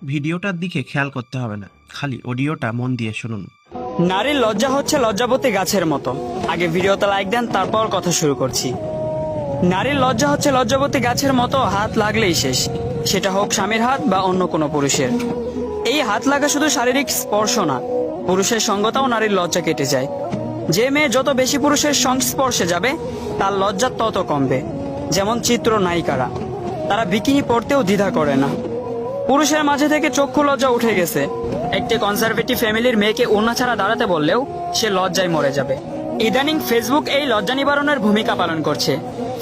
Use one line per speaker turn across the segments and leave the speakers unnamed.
ভিডিওটার দিকে খেয়াল করতে হবে না, খালি অডিওটা মন দিয়ে শুনুন।
নারীর লজ্জা হচ্ছে লজ্জাবতী গাছের মতো। আগে ভিডিওতে লাইক দেন, তারপর কথা শুরু করছি। নারীর লজ্জা হচ্ছে লজ্জাবতী গাছের মতো, হাত লাগলেই শেষ, সেটা হোক স্বামীর হাত বা অন্য কোনো পুরুষের। এই হাত লাগা শুধু শারীরিক স্পর্শ না, পুরুষের সঙ্গতাও নারীর লজ্জা কেটে যায়। যে মেয়ে যত বেশি পুরুষের সংস্পর্শে যাবে তার লজ্জা তত কমবে। যেমন চিত্র নায়িকারা, তারা বিকিনি পরতেও দ্বিধা করে না। পুরুষের মাঝে থেকে চক্ষু লজ্জা উঠে গেছে। একটি কনজারভেটিভ ফ্যামিলির মেয়েকে ওড়না ছাড়া দাঁড়াতে বললেও সে লজ্জায় মরে যাবে। ইদানিং ফেসবুক এই লজ্জা নিবারণের ভূমিকা পালন করছে।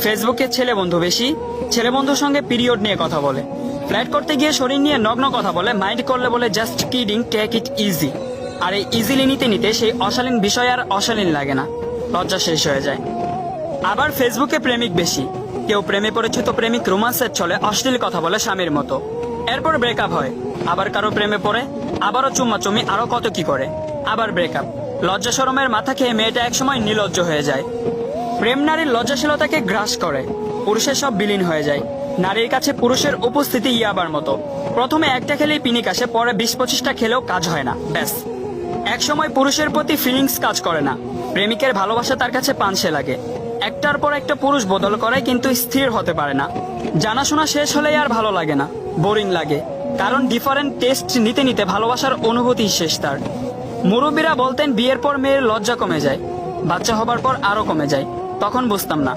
ফেসবুকে ছেলে বন্ধু বেশি, ছেলে বন্ধুর সঙ্গে পিরিয়ড নিয়ে কথা বলে, ফ্ল্যাট করতে গিয়ে শরীর নিয়ে নগ্ন কথা বলে, মাইন্ড করলে বলে just kidding, take it easy. আর এই ইজিলি নিতে নিতে সেই অশালীন বিষয় আর অশালীন লাগে না, লজ্জা শেষ হয়ে যায়। আবার ফেসবুকে প্রেমিক বেশি, কেউ প্রেমে পড়েছে তো প্রেমিক রোমান্সের ছলে অশ্লীল কথা বলে স্বামীর মতো, এরপর ব্রেকআপ হয়। আবার কারো প্রেমে পড়ে, আবারও চুম্মাচুম্মি, আরো কত কি করে, আবার ব্রেকআপ। লজ্জা শরমের মাথা খেয়ে মেয়েটা একসময় নির্লজ্জ হয়ে যায়। প্রেম নারীর লজ্জাশীলতাকে গ্রাস করে, পুরুষের সব বিলীন হয়ে যায়। নারীর কাছে পুরুষের উপস্থিতি ইয়াবার মতো, প্রথমে একটা খেলেই পিনিক আসে, পরে 20-25টা খেলেও কাজ হয় না, ব্যাস। একসময় পুরুষের প্রতি ফিলিংস কাজ করে না, প্রেমিকের ভালোবাসা তার কাছে পানসে লাগে। একটার পর একটা পুরুষ বদল করে কিন্তু স্থির হতে পারে না। জানাশোনা শেষ হলেই আর ভালো লাগে না, বোরিং লাগে, কারণ ডিফারেন্ট টেস্ট নিতে নিতে ভালোবাসার অনুভূতি শেষ তার। মুরব্বীরা বলতেন বিয়ের পর মেয়ের লজ্জা কমে যায়, বাচ্চা হবার পর আরো কমে যায়। তখন বুঝতাম না।